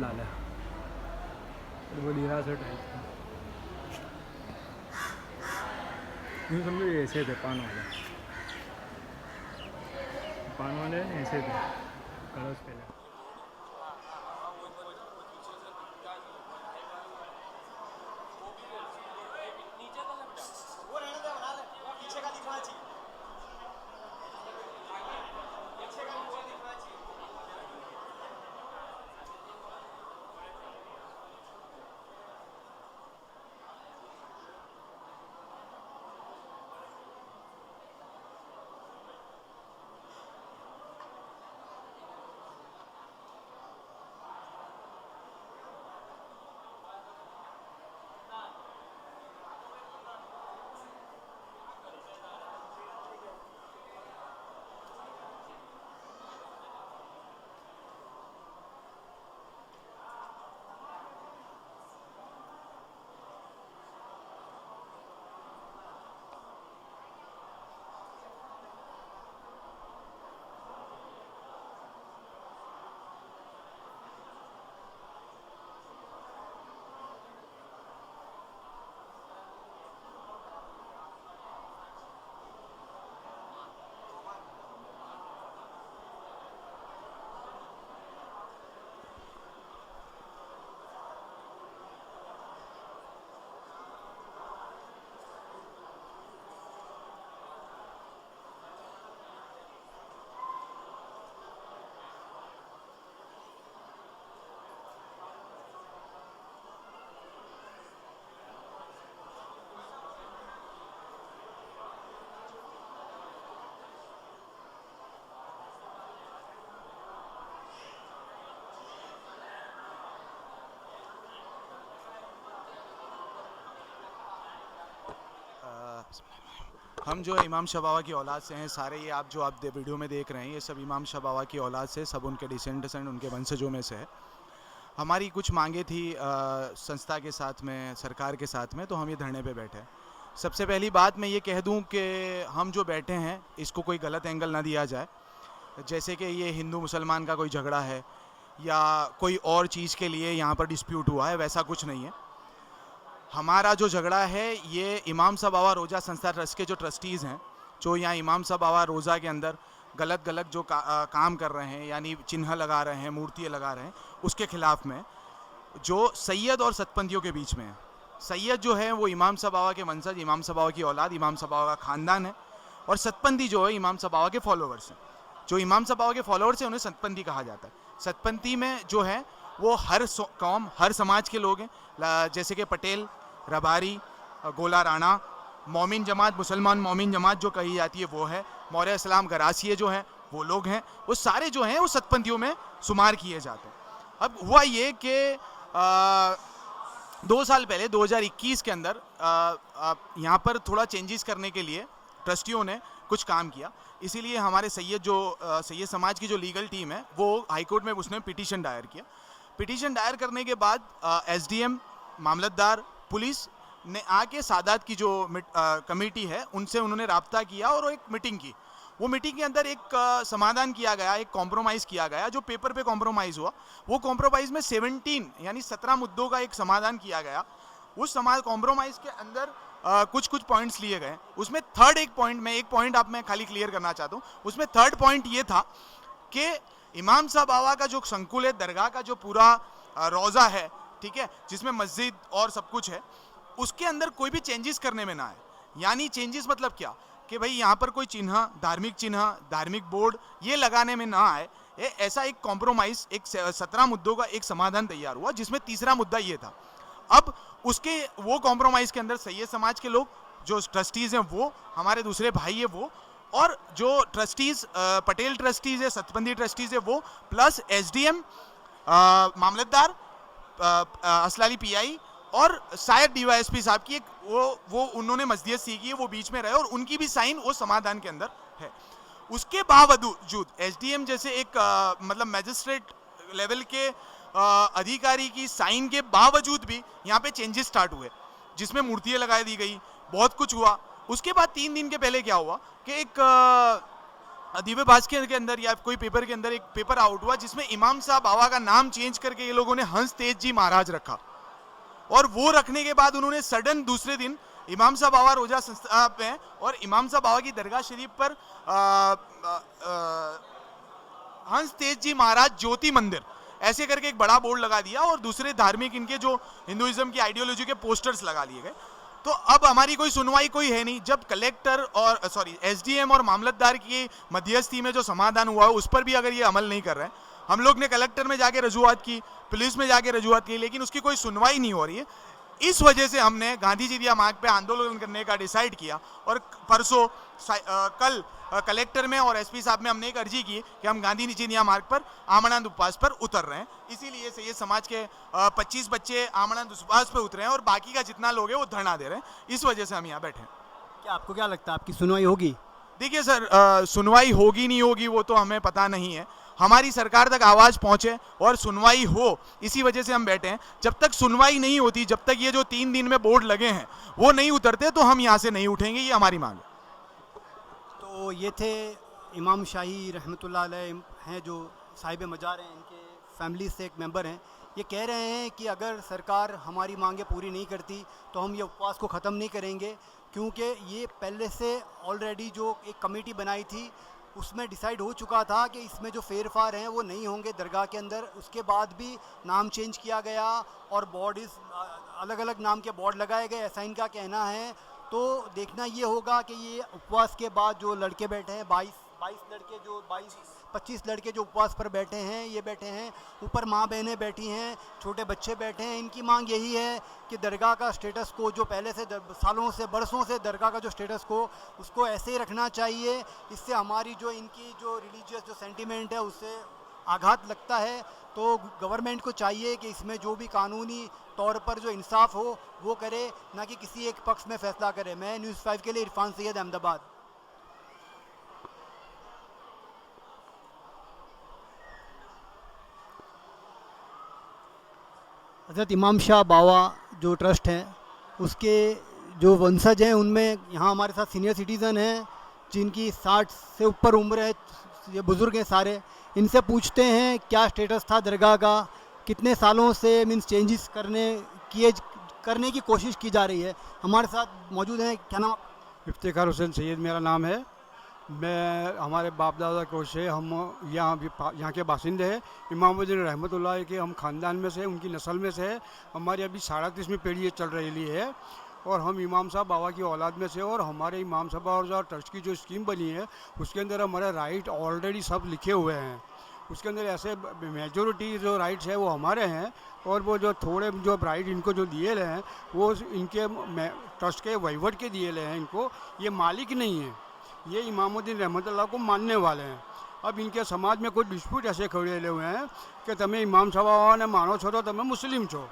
डाला है वो धीरा से टाइप यूँ समझो ये ऐसे थे पान वाले ऐसे थे कलर्स पहले हम जो है इमाम शाह बाबा की औलाद से हैं सारे। ये आप जो वीडियो में देख रहे हैं ये सब इमाम शाह बाबा की औलाद से, सब उनके डिसेंडेंट्स उनके वंशजों में से है। हमारी कुछ मांगे थी संस्था के साथ में, सरकार के साथ में, तो हम ये धरने पे बैठे हैं। सबसे पहली बात मैं ये कह दूं कि हम जो बैठे हैं इसको कोई गलत एंगल ना दिया जाए, जैसे कि ये हिंदू मुसलमान का कोई झगड़ा है या कोई और चीज़ के लिए यहाँ पर डिस्प्यूट हुआ है, वैसा कुछ नहीं है। हमारा जो झगड़ा है ये इमाम साहब बाबा रोज़ा संस्था ट्रस्ट के जो ट्रस्टीज़ हैं, जो यहाँ इमाम साहब बाबा रोज़ा के अंदर गलत जो काम कर रहे हैं, यानी चिन्ह लगा रहे हैं, मूर्तियाँ लगा रहे हैं, उसके ख़िलाफ़ में जो सैयद और सतपंथियों के बीच में है। सैयद जो है वो इमाम साहब बाबा के वंशज, इमाम साहब बाबा की औलाद, इमाम साहब बाबा का ख़ानदान है, और सतपंथी जो है इमाम साहब बाबा के फॉलोवर्स हैं। जो इमाम साहब बाबा के फॉलोवर्स हैं उन्हें सतपंथी कहा जाता है। सतपंथी में जो है वो हर कौम, हर समाज के लोग हैं, जैसे कि पटेल, रबारी, गोला राणा, मोमिन जमात, मुसलमान मोमिन जमात जो कही जाती है वो है, मौर्य इस्लाम गरासिए जो हैं वो लोग हैं, वो सारे जो हैं वो सतपंथियों में शुमार किए जाते हैं। अब हुआ ये कि 2 साल पहले 2021 के अंदर यहाँ पर थोड़ा चेंजेस करने के लिए ट्रस्टियों ने कुछ काम किया, इसीलिए हमारे सैयद समाज की जो लीगल टीम है वो हाईकोर्ट में उसने पिटीशन दायर किया। पिटीशन दायर करने के बाद एसडीएम, मामलतदार, पुलिस ने आके सादात की जो कमेटी है उनसे उन्होंने राब्ता किया और एक मीटिंग की। वो मीटिंग के अंदर एक समाधान किया गया, एक कॉम्प्रोमाइज़ किया गया। जो पेपर पे कॉम्प्रोमाइज़ हुआ वो कॉम्प्रोमाइज़ में 17 मुद्दों का एक समाधान किया गया। उस कॉम्प्रोमाइज़ के अंदर कुछ पॉइंट्स लिए गए। उसमें थर्ड एक पॉइंट, मैं खाली क्लियर करना चाहता हूँ। उसमें थर्ड पॉइंट ये था कि इमाम साहब बाबा का जो संकुल है, दरगाह का जो पूरा रोज़ा है, ठीक है, जिसमें मस्जिद और सब कुछ है, उसके अंदर कोई भी चेंजेस करने में ना आए। यानी चेंजेस मतलब क्या कि भाई यहाँ पर कोई चिन्ह, धार्मिक बोर्ड ये लगाने में ना आए। ऐसा एक कॉम्प्रोमाइज़, एक 17 मुद्दों का एक समाधान तैयार हुआ, जिसमें तीसरा मुद्दा ये था। अब उसके वो कॉम्प्रोमाइज़ के अंदर सैयद समाज के लोग, जो ट्रस्टीज़ हैं वो, हमारे दूसरे भाई है वो, और जो ट्रस्टीज़ पटेल ट्रस्टीज़ है, सतपंथी ट्रस्टीज़ है वो, प्लस एसडीएम, मामलतदार, असलाली पीआई और शायद डीवाईएसपी साहब की एक वो उन्होंने मस्जिद सी की है, वो बीच में रहे और उनकी भी साइन वो समाधान के अंदर है। उसके बावजूद एसडीएम जैसे एक मतलब मैजिस्ट्रेट लेवल के अधिकारी की साइन के बावजूद भी यहाँ पे चेंजेस स्टार्ट हुए, जिसमें मूर्तियाँ लगा दी गई, बहुत कुछ हुआ। उसके बाद 3 दिन के पहले क्या हुआ कि एक दिव्य भास्कर के अंदर या कोई पेपर के अंदर एक पेपर आउट हुआ जिसमें इमाम साहब बाबा का नाम चेंज करके ये लोगों ने हंस तेज जी महाराज रखा, और वो रखने के बाद उन्होंने सडन दूसरे दिन इमाम साहब बाबा रोजा संस्था में और इमाम साहब बाबा की दरगाह शरीफ पर हंस तेज जी महाराज ज्योति मंदिर ऐसे करके एक बड़ा बोर्ड लगा दिया, और दूसरे धार्मिक इनके जो हिंदुइज्म की आइडियोलॉजी के पोस्टर्स लगा लिए गए। तो अब हमारी कोई सुनवाई कोई है नहीं। जब कलेक्टर और एसडीएम और मामलतदार की मध्यस्थी में जो समाधान हुआ है उस पर भी अगर ये अमल नहीं कर रहे हैं, हम लोग ने कलेक्टर में जाके रजूआत की, पुलिस में जाके रजूआत की, लेकिन उसकी कोई सुनवाई नहीं हो रही है। इस वजह से हमने गांधी जी दिया मार्ग पे आंदोलन करने का डिसाइड किया, और परसों कल कलेक्टर में और एसपी साहब में हमने एक अर्जी की कि हम गांधी जी मार्ग पर आमरणांत उपवास पर उतर रहे हैं। इसीलिए सैयद समाज के 25 बच्चे आमरणांत उपवास पर उतरे हैं और बाकी का जितना लोग हैं वो धरना दे रहे हैं। इस वजह से हम यहाँ बैठे हैं। क्या आपको क्या लगता है आपकी सुनवाई होगी? देखिए सर, सुनवाई होगी नहीं होगी वो तो हमें पता नहीं है। हमारी सरकार तक आवाज़ पहुंचे और सुनवाई हो, इसी वजह से हम बैठे हैं। जब तक सुनवाई नहीं होती, जब तक ये जो 3 दिन में बोर्ड लगे हैं वो नहीं उतरते, तो हम यहाँ से नहीं उठेंगे, ये हमारी मांग है। तो ये थे इमाम शाही रहमतुल्लाह अलैह हैं, जो साहिब मजार हैं, इनके फैमिली से एक मेंबर हैं। ये कह रहे हैं कि अगर सरकार हमारी मांगें पूरी नहीं करती तो हम ये उपवास को ख़त्म नहीं करेंगे, क्योंकि ये पहले से ऑलरेडी जो एक कमेटी बनाई थी उसमें डिसाइड हो चुका था कि इसमें जो फेरफार हैं वो नहीं होंगे दरगाह के अंदर। उसके बाद भी नाम चेंज किया गया और बॉडीज़ अलग अलग नाम के बोर्ड लगाए गए, ऐसा इनका कहना है। तो देखना ये होगा कि ये उपवास के बाद जो लड़के बैठे हैं 25 लड़के जो उपवास पर बैठे हैं, ये बैठे हैं, ऊपर माँ बहनें बैठी हैं, छोटे बच्चे बैठे हैं। इनकी मांग यही है कि दरगाह का स्टेटस को, जो पहले से सालों से बरसों से दरगाह का जो स्टेटस को, उसको ऐसे ही रखना चाहिए। इससे हमारी जो इनकी जो रिलीजियस जो सेंटिमेंट है उससे आघात लगता है। तो गवर्नमेंट को चाहिए कि इसमें जो भी कानूनी तौर पर जो इंसाफ हो वो करे, ना कि किसी एक पक्ष में फैसला करे। मैं न्यूज़ 5 के लिए इरफान सैयद, अहमदाबाद। हज़रत इमाम शाह बावा जो ट्रस्ट है उसके जो वंशज हैं, उनमें यहाँ हमारे साथ सीनियर सिटीज़न हैं जिनकी 60 से ऊपर उम्र है, ये बुज़ुर्ग हैं सारे। इनसे पूछते हैं क्या स्टेटस था दरगाह का, कितने सालों से मीन्स चेंजेस करने की कोशिश की जा रही है। हमारे साथ मौजूद हैं, क्या नाम? इफ्तिखार हुसैन सैयद मेरा नाम है। मैं हमारे बाप दादा को से हम यहाँ के बासिंदे हैं। इमामुद्दीन रहमतुल्लाह के हम ख़ानदान में से, उनकी नस्ल में से है। हमारी अभी 37वीं पीढ़ी चल रही है और हम इमाम साहब बाबा की औलाद में से। और हमारे इमाम साहब और ट्रस्ट की जो स्कीम बनी है उसके अंदर हमारे राइट ऑलरेडी सब लिखे हुए हैं। उसके अंदर ऐसे मेजॉरिटी जो राइट्स है वो हमारे हैं, और वो जो थोड़े जो राइट इनको जो दिए गए हैं वो इनके ट्रस्ट के वहीवट के दिए गए हैं। इनको ये मालिक नहीं है, ये इमामुद्दीन रहमतुल्लाह को मानने वाले हैं। अब इनके समाज में कोई डिस्प्यूट ऐसे खड़े हुए हैं कि तुम्हें इमाम साहब ने मानो छो तो तुम्हें मुस्लिम छो,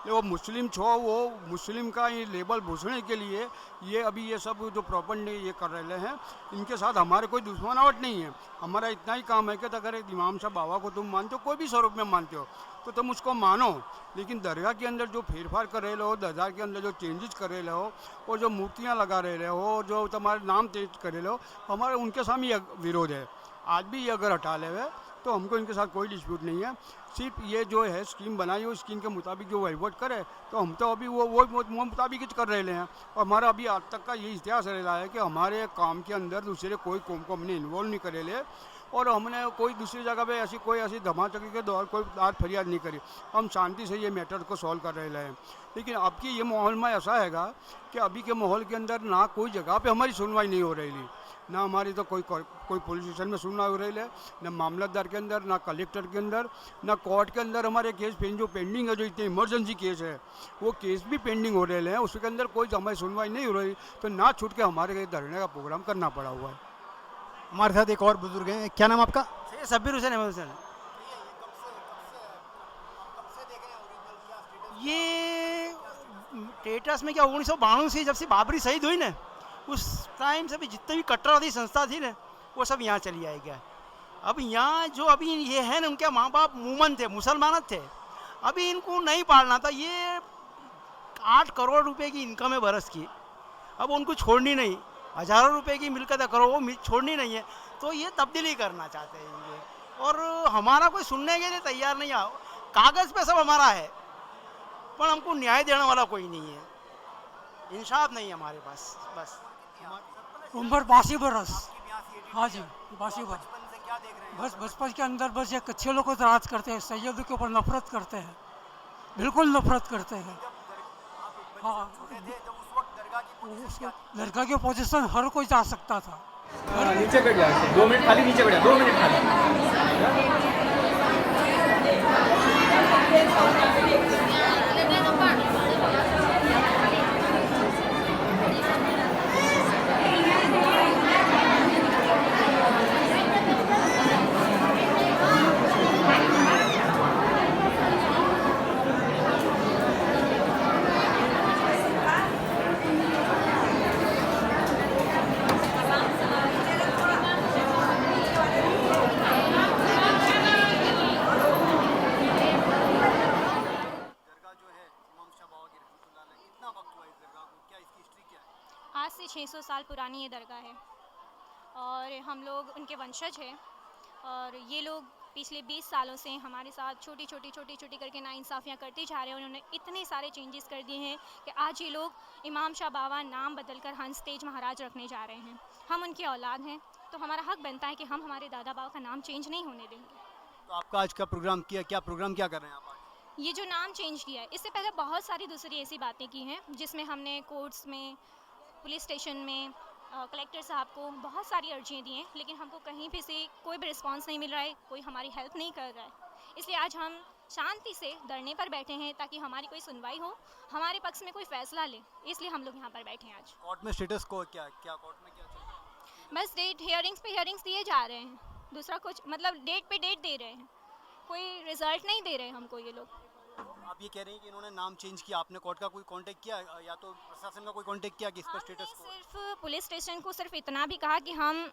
वो मुस्लिम छो, वो मुस्लिम का ये लेबल भूसने के लिए ये अभी ये सब जो प्रॉपर्टी ये कर रहे हैं। इनके साथ हमारे कोई दुश्मनावट नहीं है। हमारा इतना ही काम है कि अगर एक इमाम साहब बाबा को तुम मानते हो, कोई भी स्वरूप में मानते हो, तो तुम उसको मानो। लेकिन दरगाह के अंदर जो फेरफार कर रहे हो, दरगाह के अंदर जो चेंजेस कर रहे हो, और जो मूर्तियाँ लगा रहे हो, जो तुम्हारे नाम चेंज कर रहे हो, हमारे उनके सामने ये विरोध है। आज भी ये अगर हटा ले हुए तो हमको इनके साथ कोई डिस्प्यूट नहीं है। सिर्फ ये जो है स्कीम बनाई हो, स्कीम के मुताबिक जो वहीवट करे तो हम तो अभी वो मुताबिक ही कर रहे हैं। और हमारा अभी आज तक का ये इतिहास रहा है कि हमारे काम के अंदर दूसरे कोई कौम को हमने इन्वॉल्व नहीं करे ले, और हमने कोई दूसरी जगह पे कोई ऐसी धमाचकी के दौर कोई बात फरियाद नहीं करी। हम शांति से ये मैटर को सॉल्व कर रहे हैं। लेकिन अब की ये माहौल में ऐसा हैगा कि अभी के माहौल के अंदर ना कोई जगह पे हमारी सुनवाई नहीं हो रही थी, ना हमारी तो कोई पुलिस स्टेशन में सुनवाई हो रही है, ना मामलतदार के अंदर, ना कलेक्टर के अंदर, ना कोर्ट के अंदर। हमारे केस जो पेंडिंग है, जो इतने इमरजेंसी केस है, वो केस भी पेंडिंग हो रहे हैं, उसके अंदर कोई हमारी सुनवाई नहीं हो रही। तो ना छूट के हमारे धरने का प्रोग्राम करना पड़ा हुआ है। हमारे साथ एक और बुजुर्ग हैं, क्या नाम आपका? सब्बीर हुसैन, अहमद हुसैन। ये स्टेटस में क्या 1992 से जब से बाबरी शहीद हुई ना, उस टाइम से भी जितने भी कट्टरवादी संस्था थी ना वो सब यहाँ चली आई गया। अब यहाँ जो अभी ये है ना, उनके माँ बाप मूमन थे, मुसलमान थे, अभी इनको नहीं पालना था। ये 8 करोड़ रुपए की इनकम है बरस की, अब उनको छोड़नी नहीं। हज़ारों रुपए की मिलकत है, करोड़ों छोड़नी नहीं है। तो ये तब्दीली करना चाहते हैं ये, और हमारा कोई सुनने के लिए तैयार नहीं है। कागज़ पे सब हमारा है, पर हमको न्याय देने वाला कोई नहीं है, इंसाफ नहीं है हमारे पास। बस उम्र 82 बरस। हाँ जी, 82 बरस। बस बचपन के अंदर बस ये अच्छे लोग को राज करते हैं, सैयद के ऊपर नफरत करते हैं, बिल्कुल नफरत करते हैं। हाँ, दरगाह की पोजीशन हर कोई जा सकता था। नीचे बैठ जाओ, 2 मिनट खाली नीचे बैठ जाओ, 2 मिनट खाली। आज से 600 साल पुरानी ये दरगाह है और हम लोग उनके वंशज हैं। और ये लोग पिछले 20 सालों से हमारे साथ छोटी छोटी करके नाइंसाफ़ियाँ करते जा रहे हैं। उन्होंने इतने सारे चेंजेस कर दिए हैं कि आज ये लोग इमाम शाह बावा नाम बदलकर हंस तेज महाराज रखने जा रहे हैं। हम उनके औलाद हैं, तो हमारा हक बनता है कि हम हमारे दादा बाबा का नाम चेंज नहीं होने देंगे। तो आपका आज का प्रोग्राम क्या प्रोग्राम क्या कर रहे हैं आप आज? ये जो नाम चेंज किया है, इससे पहले बहुत सारी दूसरी ऐसी बातें की हैं जिसमें हमने कोर्ट्स में, पुलिस स्टेशन में, कलेक्टर साहब को बहुत सारी अर्जियाँ दी हैं, लेकिन हमको कहीं भी से कोई भी रिस्पांस नहीं मिल रहा है, कोई हमारी हेल्प नहीं कर रहा है। इसलिए आज हम शांति से धरने पर बैठे हैं ताकि हमारी कोई सुनवाई हो, हमारे पक्ष में कोई फैसला ले, इसलिए हम लोग यहाँ पर बैठे हैं आज। कोर्ट में स्टेटस को क्या कोर्ट में क्या चल रहा है? बस डेट हियरिंग्स पे हियरिंग्स दिए जा रहे हैं, दूसरा कुछ मतलब डेट पे डेट दे रहे हैं, कोई रिजल्ट नहीं दे रहे हैं हमको ये लोग। आप ये कह रहे हैं कि इन्होंने नाम चेंज किया, आपने कोर्ट का कोई कांटेक्ट किया या तो प्रशासन का कोई कांटेक्ट किया कि इस पर स्टेटस को? सिर्फ पुलिस स्टेशन को सिर्फ इतना भी कहा कि हम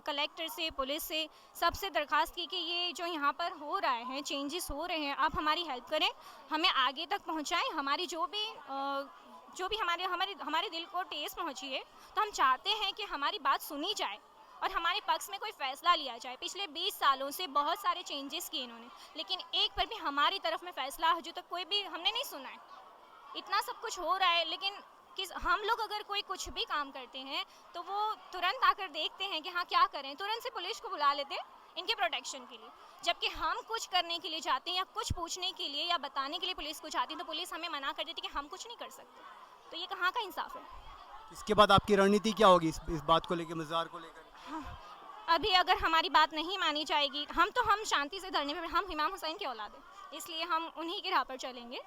कलेक्टर से, पुलिस से सबसे दरख्वास्त की कि ये जो यहाँ पर हो रहा है, चेंजेस हो रहे हैं, आप हमारी हेल्प करें, हमें आगे तक पहुँचाएं, हमारी जो भी हमारे दिल को ठेस पहुँची है, तो हम चाहते हैं कि हमारी बात सुनी जाए और हमारे पक्ष में कोई फैसला लिया जाए। पिछले 20 सालों से बहुत सारे चेंजेस किए इन्होंने, लेकिन एक पर भी हमारी तरफ में फैसला जो तक कोई भी हमने नहीं सुना है। इतना सब कुछ हो रहा है, लेकिन हम लोग अगर कोई कुछ भी काम करते हैं तो वो तुरंत आकर देखते हैं कि हाँ क्या करें, तुरंत से पुलिस को बुला लेते हैं इनके प्रोटेक्शन के लिए। जबकि हम कुछ करने के लिए जाते हैं या कुछ पूछने के लिए या बताने के लिए पुलिस को जाती है, तो पुलिस हमें मना कर देती है कि हम कुछ नहीं कर सकते। तो ये कहाँ का इंसाफ है? इसके बाद आपकी रणनीति क्या होगी इस बात को लेकर, मज़ार को लेकर? अभी अगर हमारी बात नहीं मानी जाएगी, हम शांति से धरने पर, हम इमाम हुसैन के औलाद हैं, इसलिए हम उन्हीं के राह पर चलेंगे।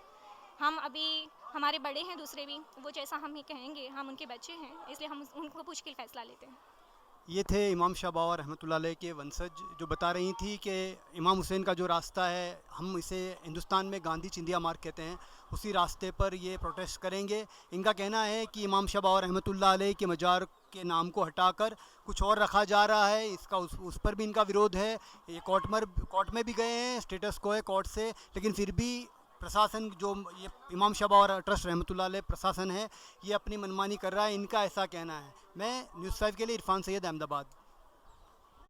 हम अभी हमारे बड़े हैं दूसरे भी, वो जैसा हम ही कहेंगे, हम उनके बच्चे हैं, इसलिए हम उनको पूछ के फैसला लेते हैं। ये थे इमाम शाह बावा रहमतुल्लाह अलैह के वंशज जो बता रही थी कि इमाम हुसैन का जो रास्ता है, हम इसे हिंदुस्तान में गांधी चिंदिया मार्ग कहते हैं, उसी रास्ते पर ये प्रोटेस्ट करेंगे। इनका कहना है कि इमाम शाह बावा रहमतुल्लाह अलैह के मज़ार के नाम को हटाकर कुछ और रखा जा रहा है, इसका उस पर भी इनका विरोध है। ये कोर्ट में भी गए हैं, स्टेटस को है कोर्ट से, लेकिन फिर भी प्रशासन जो ये इमाम शाह बावा ट्रस्ट रहमतुल्लाह अलैह प्रशासन है, ये अपनी मनमानी कर रहा है, इनका ऐसा कहना है। मैं न्यूज़ 5 के लिए इरफान सैयद, अहमदाबाद।